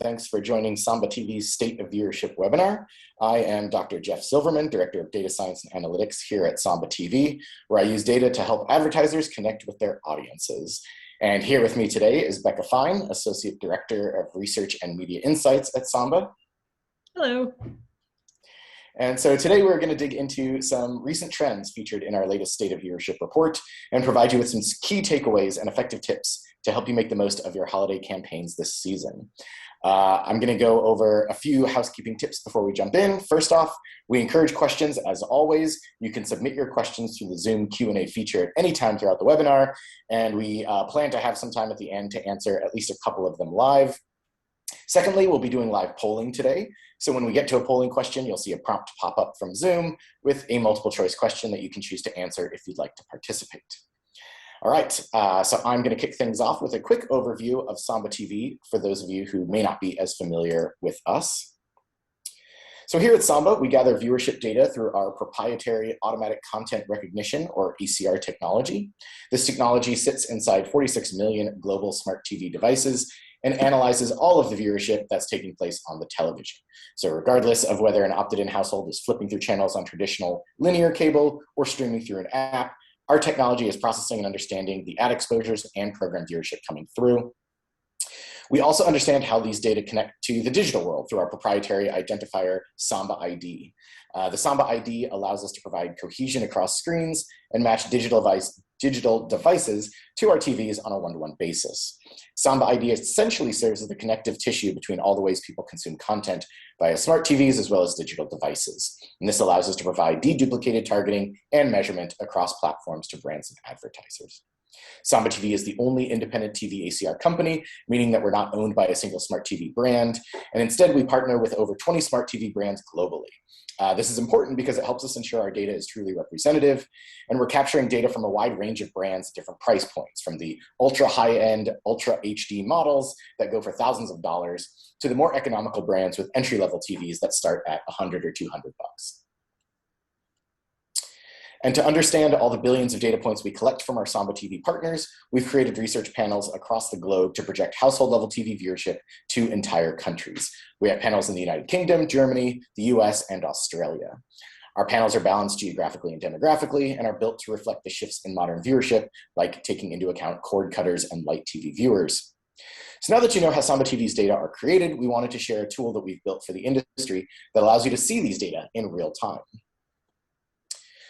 Thanks for joining Samba TV's State of Viewership webinar. I am Dr. Jeff Silverman, Director of Data Science and Analytics here at Samba TV, where I use data to help advertisers connect with their audiences. And here with me today is Becca Fine, Associate Director of Research and Media Insights at Samba. Hello. And so today we're going to dig into some recent trends featured in our latest State of Viewership report and provide you with some key takeaways and effective tips to help you make the most of your holiday campaigns this season. I'm going to go over a few housekeeping tips before we jump in. First off, we encourage questions as always. You can submit your questions through the Zoom Q&A feature at any time throughout the webinar, and we plan to have some time at the end to answer at least a couple of them live. Secondly, we'll be doing live polling today. So when we get to a polling question, you'll see a prompt pop up from Zoom with a multiple choice question that you can choose to answer if you'd like to participate. All right, so I'm going to kick things off with a quick overview of Samba TV for those of you who may not be as familiar with us. So here at Samba, we gather viewership data through our proprietary automatic content recognition, or ACR technology. This technology sits inside 46 million global smart TV devices and analyzes all of the viewership that's taking place on the television. So regardless of whether an opted-in household is flipping through channels on traditional linear cable or streaming through an app, our technology is processing and understanding the ad exposures and program viewership coming through. We also understand how these data connect to the digital world through our proprietary identifier, Samba ID. The Samba ID allows us to provide cohesion across screens and match digital devices to our TVs on a one-to-one basis. Samba ID essentially serves as the connective tissue between all the ways people consume content via smart TVs as well as digital devices. And this allows us to provide deduplicated targeting and measurement across platforms to brands and advertisers. Samba TV is the only independent TV ACR company, meaning that we're not owned by a single smart TV brand, and instead we partner with over 20 smart TV brands globally. This is important because it helps us ensure our data is truly representative, and we're capturing data from a wide range of brands at different price points, from the ultra high-end, ultra HD models that go for thousands of dollars to the more economical brands with entry-level TVs that start at $100 or $200 bucks. And to understand all the billions of data points we collect from our Samba TV partners, we've created research panels across the globe to project household-level TV viewership to entire countries. We have panels in the United Kingdom, Germany, the US, and Australia. Our panels are balanced geographically and demographically and are built to reflect the shifts in modern viewership, like taking into account cord cutters and light TV viewers. So now that you know how Samba TV's data are created, we wanted to share a tool that we've built for the industry that allows you to see these data in real time.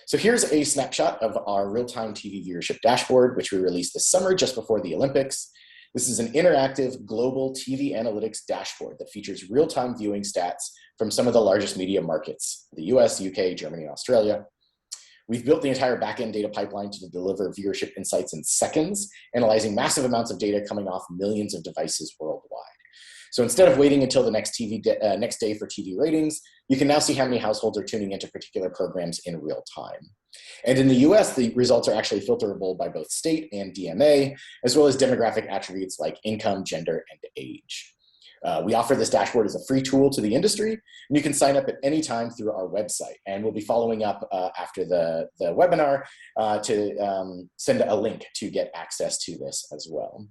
So here's a snapshot of our real-time TV viewership dashboard, which we released this summer just before the Olympics. This is an interactive global TV analytics dashboard that features real-time viewing stats from some of the largest media markets, the US, UK, Germany, and Australia. We've built the entire back-end data pipeline to deliver viewership insights in seconds, analyzing massive amounts of data coming off millions of devices worldwide. So instead of waiting until the next day for TV ratings, you can now see how many households are tuning into particular programs in real time. And in the US, the results are actually filterable by both state and DMA, as well as demographic attributes like income, gender, and age. We offer this dashboard as a free tool to the industry, and you can sign up at any time through our website. And we'll be following up after the webinar to send a link to get access to this as well.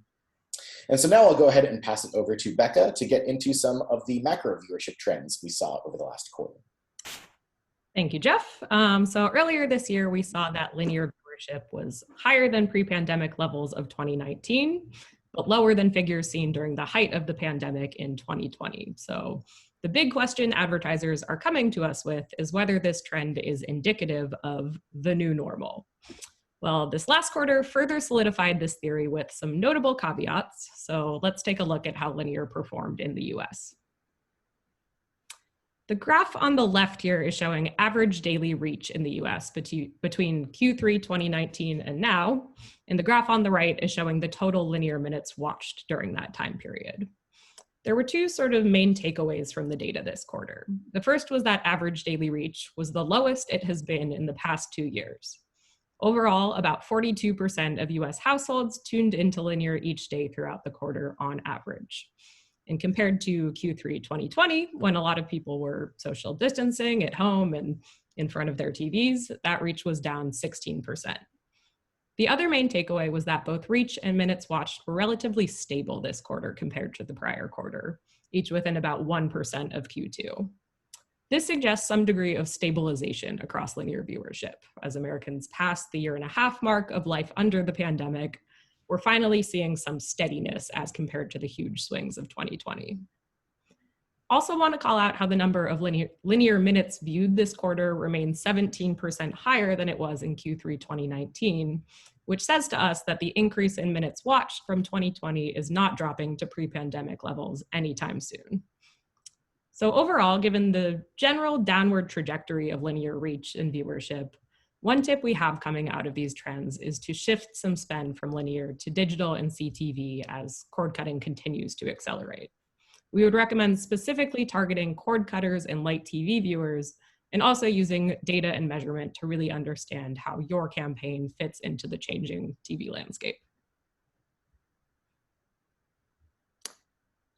And so now I'll go ahead and pass it over to Becca to get into some of the macro viewership trends we saw over the last quarter. Thank you, Jeff. So earlier this year, we saw that linear viewership was higher than pre-pandemic levels of 2019, but lower than figures seen during the height of the pandemic in 2020. So the big question advertisers are coming to us with is whether this trend is indicative of the new normal. Well, this last quarter further solidified this theory with some notable caveats. So let's take a look at how linear performed in the US. The graph on the left here is showing average daily reach in the US between Q3 2019 and now, and the graph on the right is showing the total linear minutes watched during that time period. There were two sort of main takeaways from the data this quarter. The first was that average daily reach was the lowest it has been in the past 2 years. Overall, about 42% of US households tuned into linear each day throughout the quarter on average. And compared to Q3 2020, when a lot of people were social distancing at home and in front of their TVs, that reach was down 16%. The other main takeaway was that both reach and minutes watched were relatively stable this quarter compared to the prior quarter. each within about 1% of Q2. This suggests some degree of stabilization across linear viewership. As Americans pass the 1.5 year mark of life under the pandemic, we're finally seeing some steadiness as compared to the huge swings of 2020. Also want to call out how the number of linear minutes viewed this quarter remains 17% higher than it was in Q3 2019, which says to us that the increase in minutes watched from 2020 is not dropping to pre-pandemic levels anytime soon. So overall, given the general downward trajectory of linear reach and viewership, one tip we have coming out of these trends is to shift some spend from linear to digital and CTV as cord cutting continues to accelerate. We would recommend specifically targeting cord cutters and light TV viewers, and also using data and measurement to really understand how your campaign fits into the changing TV landscape.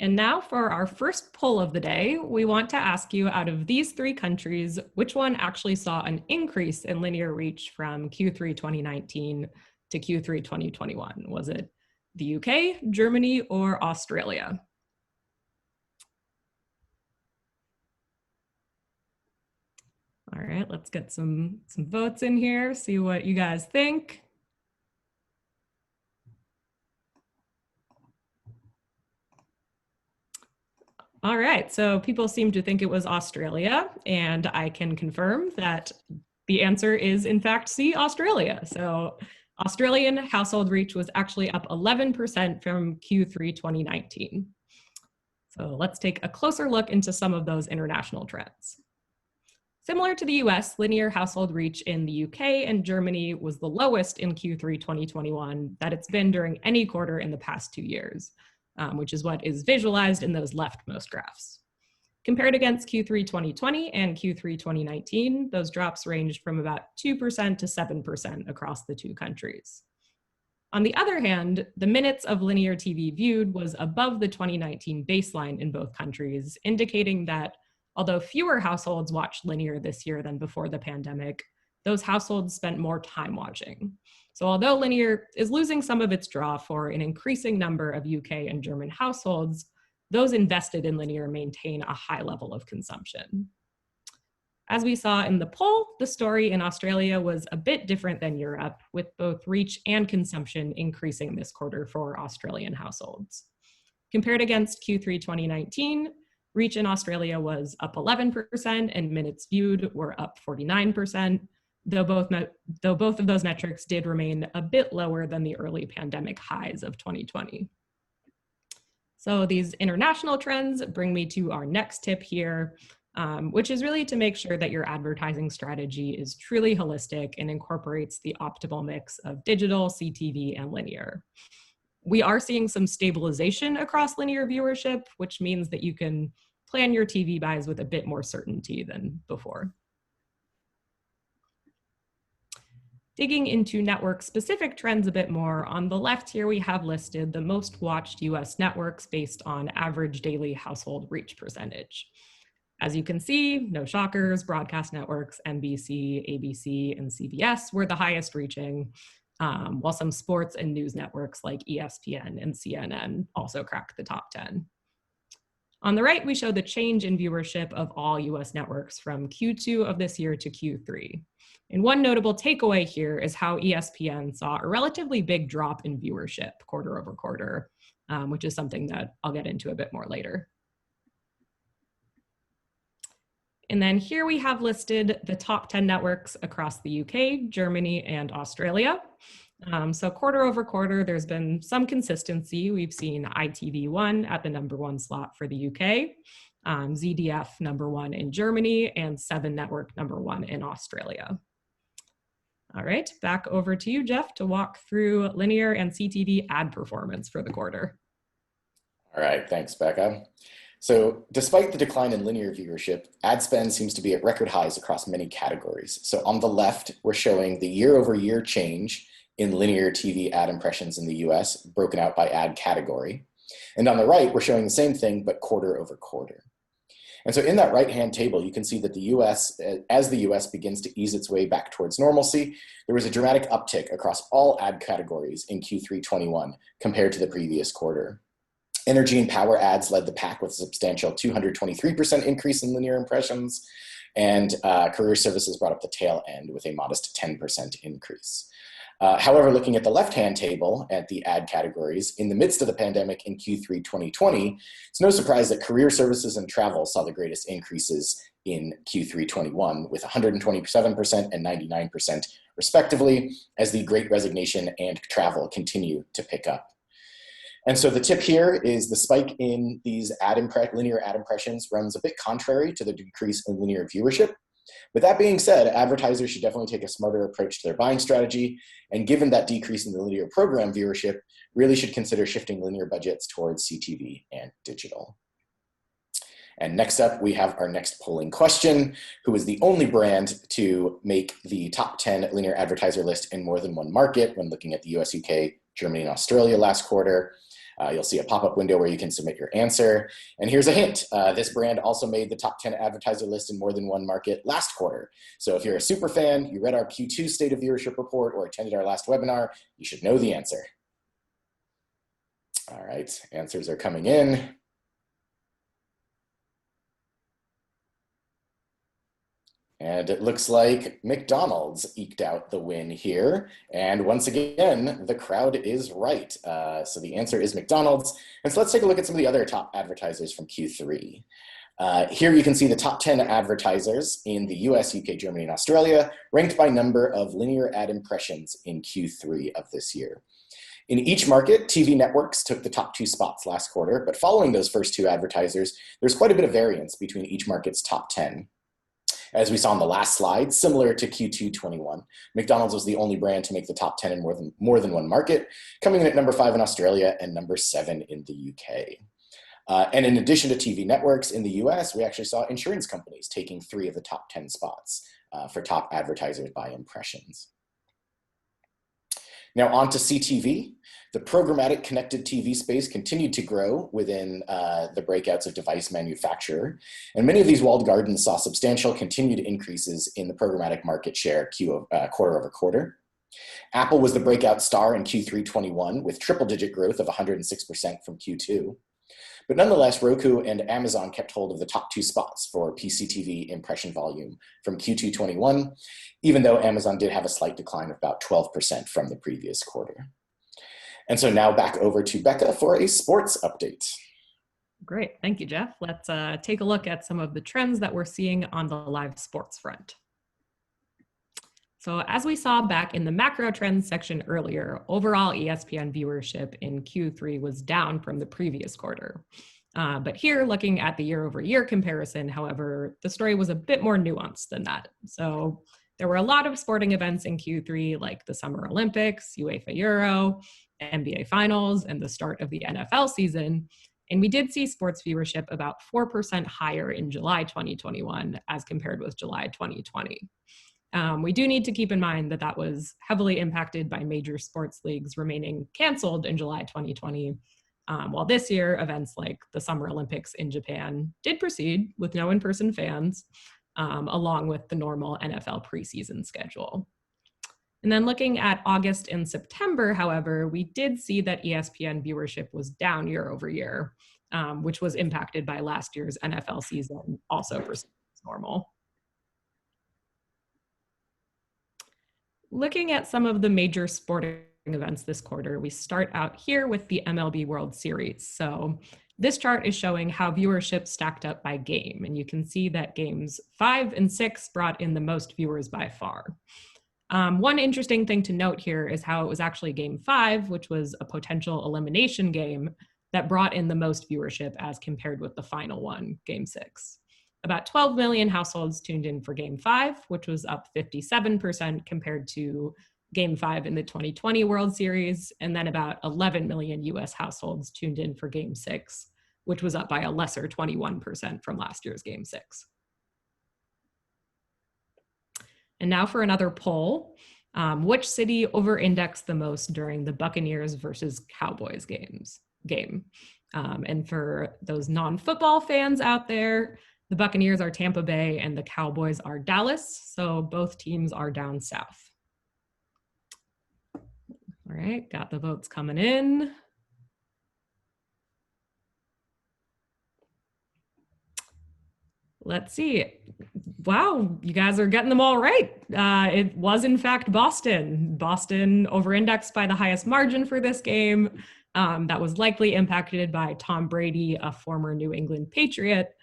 And now for our first poll of the day, we want to ask you, out of these 3 countries, which one actually saw an increase in linear reach from Q3 2019 to Q3 2021? Was it the UK, Germany, or Australia? All right, let's get some votes in here, see what you guys think. All right, so people seem to think it was Australia, and I can confirm that the answer is in fact C, Australia. So Australian household reach was actually up 11% from Q3 2019. So let's take a closer look into some of those international trends. Similar to the US, linear household reach in the UK and Germany was the lowest in Q3 2021 that it's been during any quarter in the past 2 years, which is what is visualized in those leftmost graphs. Compared against Q3 2020 and Q3 2019, those drops ranged from about 2% to 7% across the 2 countries. On the other hand, the minutes of linear TV viewed was above the 2019 baseline in both countries, indicating that although fewer households watched linear this year than before the pandemic, those households spent more time watching. So although linear is losing some of its draw for an increasing number of UK and German households, those invested in linear maintain a high level of consumption. As we saw in the poll, the story in Australia was a bit different than Europe, with both reach and consumption increasing this quarter for Australian households. Compared against Q3 2019, reach in Australia was up 11% and minutes viewed were up 49%, though both of those metrics did remain a bit lower than the early pandemic highs of 2020. So these international trends bring me to our next tip here, which is really to make sure that your advertising strategy is truly holistic and incorporates the optimal mix of digital, CTV, and linear. We are seeing some stabilization across linear viewership, which means that you can plan your TV buys with a bit more certainty than before. Digging into network-specific trends a bit more, on the left here we have listed the most watched US networks based on average daily household reach percentage. As you can see, no shockers, broadcast networks, NBC, ABC, and CBS were the highest reaching, while some sports and news networks like ESPN and CNN also cracked the top 10. On the right, we show the change in viewership of all US networks from Q2 of this year to Q3. And one notable takeaway here is how ESPN saw a relatively big drop in viewership quarter over quarter, which is something that I'll get into a bit more later. And then here we have listed the top 10 networks across the UK, Germany, and Australia. So quarter over quarter, there's been some consistency. We've seen ITV1 at the #1 slot for the UK, ZDF #1 in Germany, and 7 Network #1 in Australia. All right, back over to you, Jeff, to walk through linear and CTV ad performance for the quarter. All right, thanks, Becca. So despite the decline in linear viewership, ad spend seems to be at record highs across many categories. So on the left, we're showing the year-over-year change in linear TV ad impressions in the US, broken out by ad category. And on the right, we're showing the same thing, but quarter over quarter. And so in that right-hand table, you can see that the US, as the US begins to ease its way back towards normalcy, there was a dramatic uptick across all ad categories in Q3 21 compared to the previous quarter. Energy and power ads led the pack with a substantial 223% increase in linear impressions, and career services brought up the tail end with a modest 10% increase. However, looking at the left-hand table at the ad categories, in the midst of the pandemic in Q3 2020, it's no surprise that career services and travel saw the greatest increases in Q3 21, with 127% and 99% respectively, as the Great Resignation and travel continue to pick up. And so the tip here is the spike in these linear ad impressions runs a bit contrary to the decrease in linear viewership. With that being said, advertisers should definitely take a smarter approach to their buying strategy, and given that decrease in the linear program viewership, really should consider shifting linear budgets towards CTV and digital. And next up, we have our next polling question: who is the only brand to make the top 10 linear advertiser list in more than one market when looking at the US, UK, Germany, and Australia last quarter? You'll see a pop-up window where you can submit your answer. And here's a hint. This brand also made the top 10 advertiser list in more than one market last quarter. So if you're a super fan, you read our Q2 State of Viewership report, or attended our last webinar, you should know the answer. All right, answers are coming in. And it looks like McDonald's eked out the win here. And once again, the crowd is right. So the answer is McDonald's. And so let's take a look at some of the other top advertisers from Q3. Here you can see the top 10 advertisers in the US, UK, Germany, and Australia, ranked by number of linear ad impressions in Q3 of this year. In each market, TV networks took the top 2 spots last quarter, but following those first 2 advertisers, there's quite a bit of variance between each market's top 10. As we saw on the last slide, similar to Q2 21, McDonald's was the only brand to make the top 10 in more than one market, coming in at number 5 in Australia and number 7 in the UK. And in addition to TV networks in the US, we actually saw insurance companies taking 3 of the top 10 spots for top advertisers by impressions. Now on to CTV. The programmatic connected TV space continued to grow within the breakouts of device manufacturer. And many of these walled gardens saw substantial continued increases in the programmatic market share quarter over quarter. Apple was the breakout star in Q3 21 with triple-digit growth of 106% from Q2. But nonetheless, Roku and Amazon kept hold of the top 2 spots for PCTV impression volume from Q2 21, even though Amazon did have a slight decline of about 12% from the previous quarter. And so now back over to Becca for a sports update. Great, thank you, Jeff. Let's take a look at some of the trends that we're seeing on the live sports front. So as we saw back in the macro trends section earlier, overall ESPN viewership in Q3 was down from the previous quarter. But here, looking at the year-over-year comparison, however, the story was a bit more nuanced than that. So there were a lot of sporting events in Q3, like the Summer Olympics, UEFA Euro, NBA Finals, and the start of the NFL season. And we did see sports viewership about 4% higher in July 2021 as compared with July 2020. We do need to keep in mind that that was heavily impacted by major sports leagues remaining canceled in July 2020, while this year, events like the Summer Olympics in Japan did proceed with no in-person fans, along with the normal NFL preseason schedule. And then looking at August and September, however, we did see that ESPN viewership was down year over year, which was impacted by last year's NFL season also proceeding as normal. Looking at some of the major sporting events this quarter, we start out here with the MLB World Series. So this chart is showing how viewership stacked up by game, and you can see that games 5 and 6 brought in the most viewers by far. One interesting thing to note here is how it was actually game 5, which was a potential elimination game, that brought in the most viewership as compared with the final one, game 6. About 12 million households tuned in for game 5, which was up 57% compared to game 5 in the 2020 World Series, and then about 11 million US households tuned in for game 6, which was up by a lesser 21% from last year's game 6. And now for another poll. Which city over-indexed the most during the Buccaneers versus Cowboys game? And for those non-football fans out there, the Buccaneers are Tampa Bay and the Cowboys are Dallas, so both teams are down south. All right, got the votes coming in. Let's see. Wow, you guys are getting them all right. It was, in fact, Boston. Boston over-indexed by the highest margin for this game. That was likely impacted by Tom Brady, a former New England Patriot,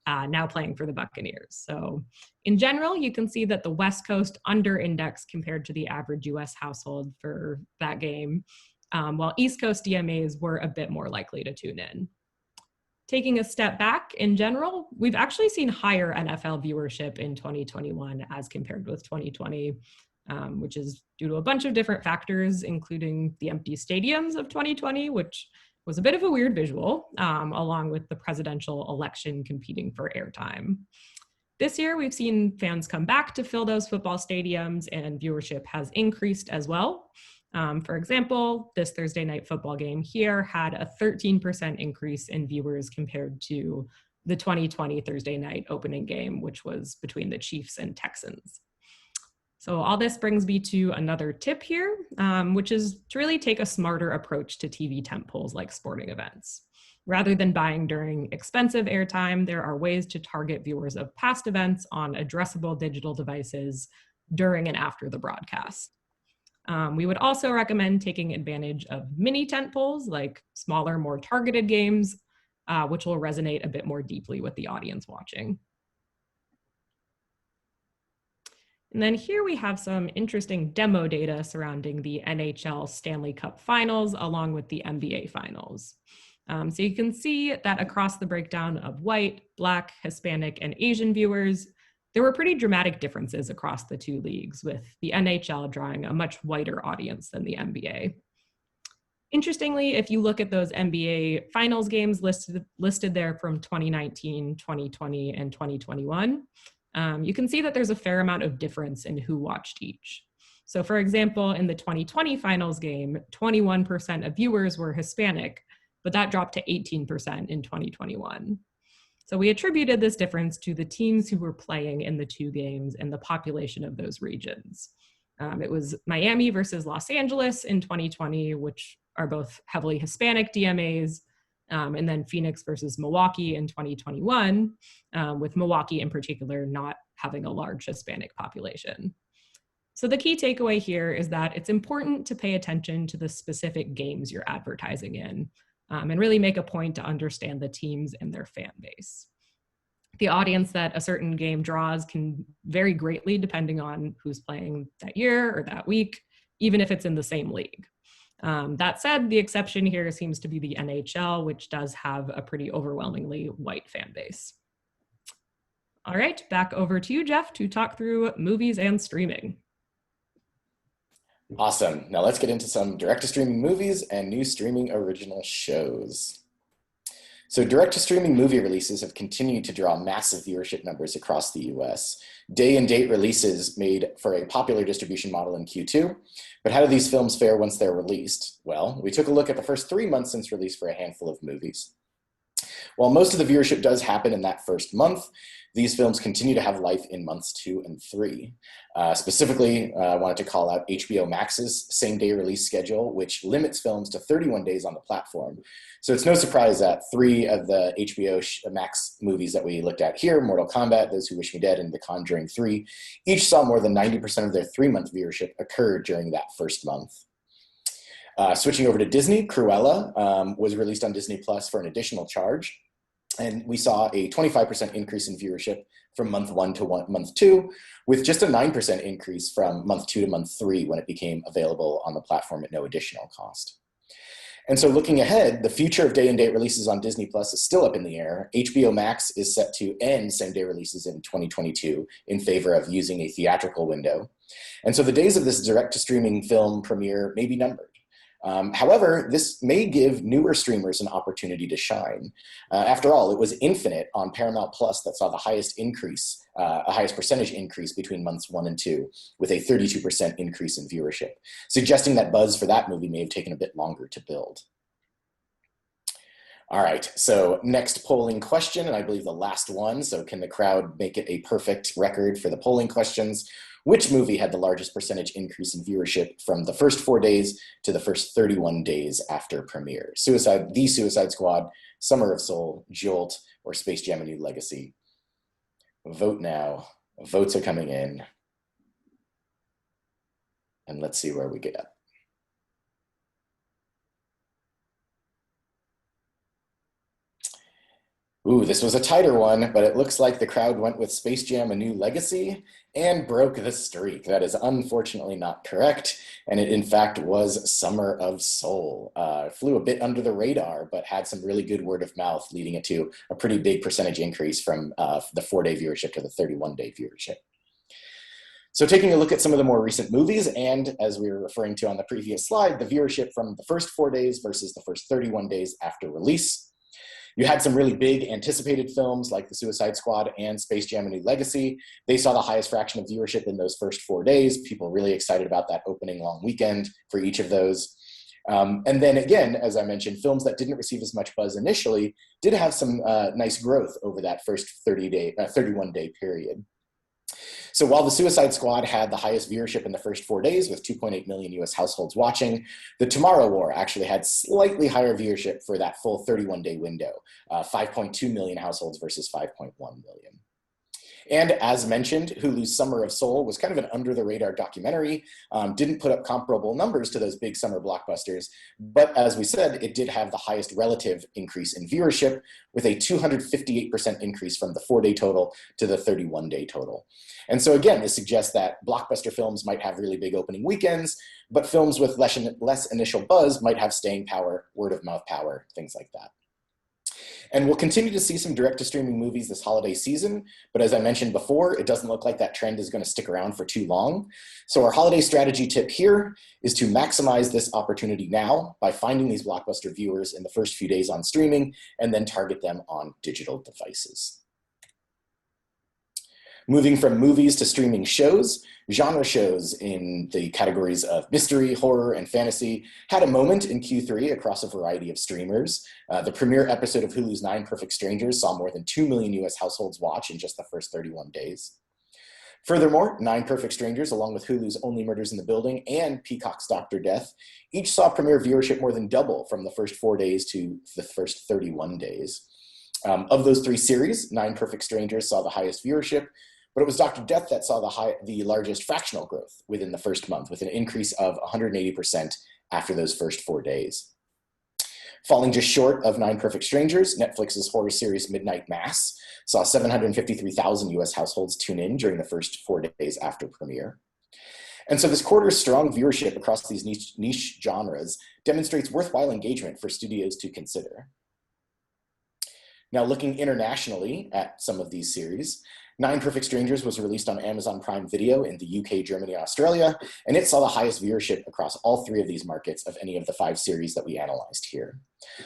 now playing for the Buccaneers. So in general, you can see that the West Coast under-indexed compared to the average US household for that game, while East Coast DMAs were a bit more likely to tune in. Taking a step back in general, we've actually seen higher NFL viewership in 2021 as compared with 2020, which is due to a bunch of different factors, including the empty stadiums of 2020, which was a bit of a weird visual, along with the presidential election competing for airtime. This year, we've seen fans come back to fill those football stadiums, and viewership has increased as well. For example, this Thursday night football game here had a 13% increase in viewers compared to the 2020 Thursday night opening game, which was between the Chiefs and Texans. So all this brings me to another tip here, which is to really take a smarter approach to TV tentpoles like sporting events. Rather than buying during expensive airtime, there are ways to target viewers of past events on addressable digital devices during and after the broadcast. We would also recommend taking advantage of mini tentpoles like smaller, more targeted games, which will resonate a bit more deeply with the audience watching. And then here we have some interesting demo data surrounding the NHL Stanley Cup Finals along with the NBA Finals. So you can see that across the breakdown of white, Black, Hispanic, and Asian viewers, there were pretty dramatic differences across the two leagues, with the NHL drawing a much wider audience than the NBA. Interestingly, if you look at those NBA Finals games listed there from 2019, 2020, and 2021, you can see that there's a fair amount of difference in who watched each. So for example, in the 2020 Finals game, 21% of viewers were Hispanic, but that dropped to 18% in 2021. So we attributed this difference to the teams who were playing in the two games and the population of those regions. It was Miami versus Los Angeles in 2020, which are both heavily Hispanic DMAs, and then Phoenix versus Milwaukee in 2021, with Milwaukee in particular not having a large Hispanic population. So the key takeaway here is that it's important to pay attention to the specific games you're advertising in, and really make a point to understand the teams and their fan base. The audience that a certain game draws can vary greatly depending on who's playing that year or that week, even if it's in the same league. That said, the exception here seems to be the NHL, which does have a pretty overwhelmingly white fan base. All right, back over to you, Jeff, to talk through movies and streaming. Awesome. Now let's get into some direct-to-streaming movies and new streaming original shows. So direct-to-streaming movie releases have continued to draw massive viewership numbers across the US. Day-and-date releases made for a popular distribution model in Q2, but how do these films fare once they're released? Well, we took a look at the first 3 months since release for a handful of movies. While most of the viewership does happen in that first month, these films continue to have life in months 2 and 3. Specifically, I wanted to call out HBO Max's same-day release schedule, which limits films to 31 days on the platform. So it's no surprise that 3 of the HBO Max movies that we looked at here, Mortal Kombat, Those Who Wish Me Dead, and The Conjuring 3, each saw more than 90% of their 3-month viewership occur during that first month. Switching over to Disney, Cruella was released on Disney Plus for an additional charge. And we saw a 25% increase in viewership from month 1 to month 2, with just a 9% increase from month 2 to month 3 when it became available on the platform at no additional cost. And so looking ahead, the future of day-and-date releases on Disney Plus is still up in the air. HBO Max is set to end same-day releases in 2022 in favor of using a theatrical window. And so the days of this direct-to-streaming film premiere may be numbered. However, this may give newer streamers an opportunity to shine. After all, it was Infinite on Paramount Plus that saw the highest increase, highest percentage increase between months 1 and 2, with a 32% increase in viewership, suggesting that buzz for that movie may have taken a bit longer to build. All right, so next polling question, and I believe the last one, so can the crowd make it a perfect record for the polling questions? Which movie had the largest percentage increase in viewership from the first 4 days to the first 31 days after premiere? The Suicide Squad, Summer of Soul, Jolt, or Space Jam: A New Legacy? Vote now. Votes are coming in. And let's see where we get. Ooh, this was a tighter one, but it looks like the crowd went with Space Jam: A New Legacy and broke the streak. That is unfortunately not correct. And it in fact was Summer of Soul. Flew a bit under the radar, but had some really good word of mouth, leading it to a pretty big percentage increase from the 4-day viewership to the 31-day viewership. So taking a look at some of the more recent movies, and as we were referring to on the previous slide, the viewership from the first 4 days versus the first 31 days after release. You had some really big anticipated films like The Suicide Squad and Space Jam: A New Legacy. They saw the highest fraction of viewership in those first 4 days. People really excited about that opening long weekend for each of those. And then again, as I mentioned, films that didn't receive as much buzz initially did have some nice growth over that first 31-day period. So while The Suicide Squad had the highest viewership in the first 4 days with 2.8 million US households watching, The Tomorrow War actually had slightly higher viewership for that full 31-day window, 5.2 million households versus 5.1 million. And as mentioned, Hulu's Summer of Soul was kind of an under-the-radar documentary, didn't put up comparable numbers to those big summer blockbusters, but as we said, it did have the highest relative increase in viewership with a 258% increase from the 4-day total to the 31-day total. And so again, this suggests that blockbuster films might have really big opening weekends, but films with less initial buzz might have staying power, word-of-mouth power, things like that. And we'll continue to see some direct-to-streaming movies this holiday season, but as I mentioned before, it doesn't look like that trend is going to stick around for too long. So our holiday strategy tip here is to maximize this opportunity now by finding these blockbuster viewers in the first few days on streaming and then target them on digital devices. Moving from movies to streaming shows, genre shows in the categories of mystery, horror, and fantasy had a moment in Q3 across a variety of streamers. The premiere episode of Hulu's 9 Perfect Strangers saw more than 2 million US households watch in just the first 31 days. Furthermore, 9 Perfect Strangers, along with Hulu's Only Murders in the Building and Peacock's Dr. Death, each saw premiere viewership more than double from the first 4 days to the first 31 days. Of those 3 series, 9 Perfect Strangers saw the highest viewership, but it was Dr. Death that saw the largest fractional growth within the first month, with an increase of 180% after those first 4 days. Falling just short of 9 Perfect Strangers, Netflix's horror series Midnight Mass saw 753,000 US households tune in during the first 4 days after premiere. And so this quarter's strong viewership across these niche genres demonstrates worthwhile engagement for studios to consider. Now, looking internationally at some of these series, 9 Perfect Strangers was released on Amazon Prime Video in the UK, Germany, and Australia, and it saw the highest viewership across all 3 of these markets of any of the 5 series that we analyzed here.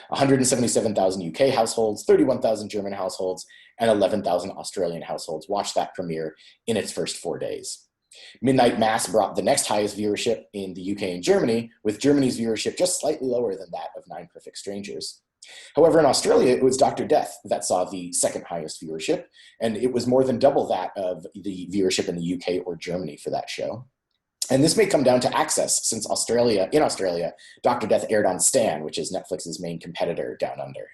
177,000 UK households, 31,000 German households, and 11,000 Australian households watched that premiere in its first 4 days. Midnight Mass brought the next highest viewership in the UK and Germany, with Germany's viewership just slightly lower than that of 9 Perfect Strangers. However, in Australia, it was Dr. Death that saw the second highest viewership, and it was more than double that of the viewership in the UK or Germany for that show. And this may come down to access, since in Australia, Dr. Death aired on Stan, which is Netflix's main competitor down under.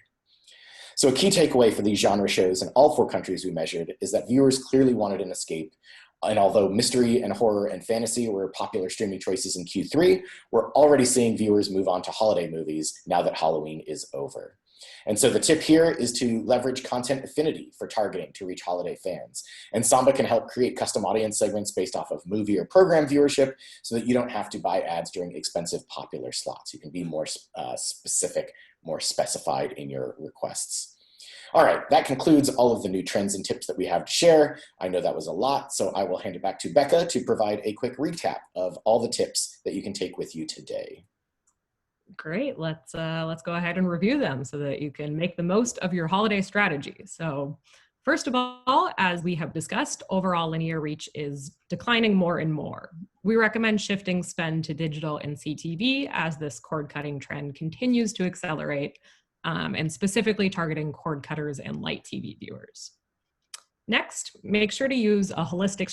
So a key takeaway for these genre shows in all 4 countries we measured is that viewers clearly wanted an escape. And although mystery and horror and fantasy were popular streaming choices in Q3, we're already seeing viewers move on to holiday movies now that Halloween is over. And so the tip here is to leverage content affinity for targeting to reach holiday fans. And Samba can help create custom audience segments based off of movie or program viewership so that you don't have to buy ads during expensive popular slots. You can be more specific, more specified in your requests. All right, that concludes all of the new trends and tips that we have to share. I know that was a lot, so I will hand it back to Becca to provide a quick recap of all the tips that you can take with you today. Great, let's go ahead and review them so that you can make the most of your holiday strategy. So first of all, as we have discussed, overall linear reach is declining more and more. We recommend shifting spend to digital and CTV as this cord cutting trend continues to accelerate, and specifically targeting cord cutters and light TV viewers. Next, make sure to use a holistic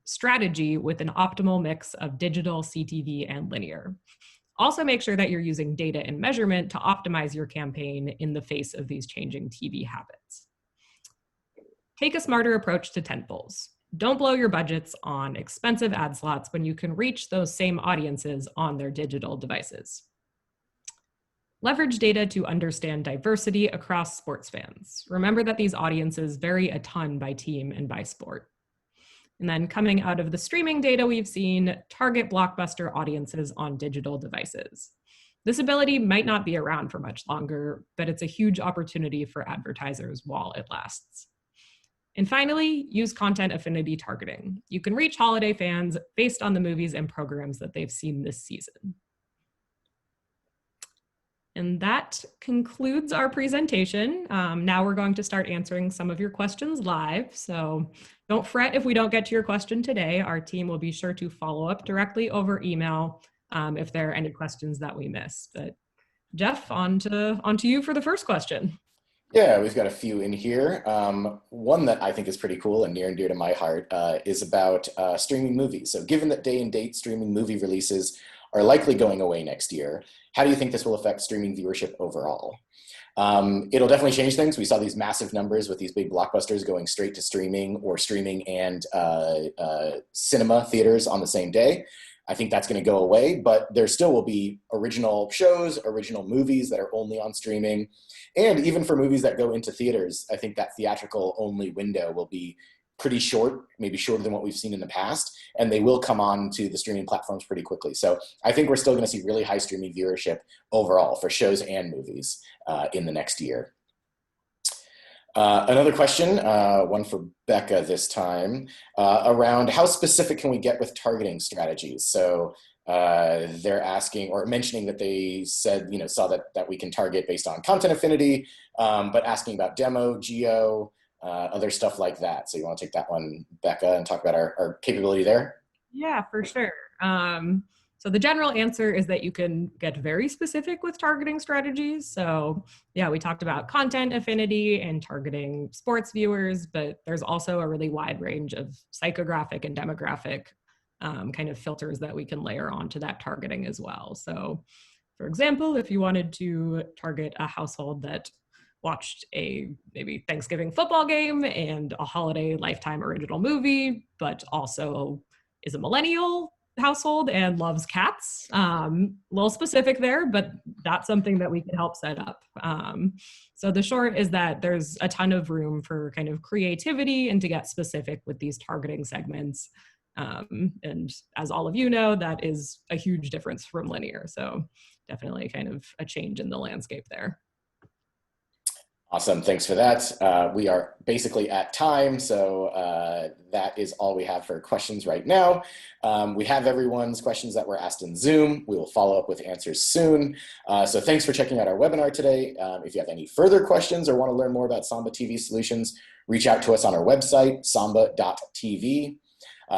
strategy with an optimal mix of digital, CTV, and linear. Also make sure that you're using data and measurement to optimize your campaign in the face of these changing TV habits. take a smarter approach to tentpoles. Don't blow your budgets on expensive ad slots when you can reach those same audiences on their digital devices. Leverage data to understand diversity across sports fans. Remember that these audiences vary a ton by team and by sport. And then coming out of the streaming data we've seen, target blockbuster audiences on digital devices. This ability might not be around for much longer, but it's a huge opportunity for advertisers while it lasts. And finally, use content affinity targeting. You can reach holiday fans based on the movies and programs that they've seen this season. And that concludes our presentation. Now we're going to start answering some of your questions live. So don't fret if we don't get to your question today. Our team will be sure to follow up directly over email if there are any questions that we missed. But Jeff, on to you for the first question. Yeah, we've got a few in here. One that I think is pretty cool and near and dear to my heart is about streaming movies. So given that day and date streaming movie releases are likely going away next year, how do you think this will affect streaming viewership overall? It'll definitely change things. We saw these massive numbers with these big blockbusters going straight to streaming, or streaming and cinema theaters on the same day. I think that's going to go away, but there still will be original shows, original movies that are only on streaming. And even for movies that go into theaters, I think that theatrical only window will be pretty short, maybe shorter than what we've seen in the past, and they will come on to the streaming platforms pretty quickly. So I think we're still going to see really high streaming viewership overall for shows and movies in the next year. Another question, one for Becca this time, around how specific can we get with targeting strategies? So they're asking or mentioning that they said, saw that we can target based on content affinity, but asking about demo, geo, other stuff like that. So you want to take that one, Becca, and talk about our capability there? Yeah, for sure. So the general answer is that you can get very specific with targeting strategies. So yeah, we talked about content affinity and targeting sports viewers, but there's also a really wide range of psychographic and demographic kind of filters that we can layer onto that targeting as well. So for example, if you wanted to target a household that watched a maybe Thanksgiving football game and a holiday Lifetime original movie, but also is a millennial household and loves cats. A little specific there, but that's something that we can help set up. So the short is that there's a ton of room for kind of creativity and to get specific with these targeting segments. And as all of you know, that is a huge difference from linear. So definitely kind of a change in the landscape there. Awesome, thanks for that. We are basically at time, so that is all we have for questions right now. We have everyone's questions that were asked in Zoom. We will follow up with answers soon. So thanks for checking out our webinar today. If you have any further questions or want to learn more about Samba TV solutions, reach out to us on our website, samba.tv.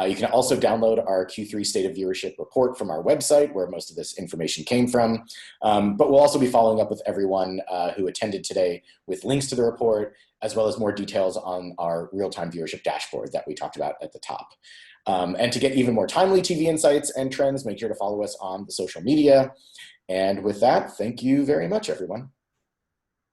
You can also download our Q3 State of Viewership report from our website, where most of this information came from. But we'll also be following up with everyone who attended today with links to the report, as well as more details on our real-time viewership dashboard that we talked about at the top. And to get even more timely TV insights and trends, make sure to follow us on the social media. And with that, thank you very much, everyone.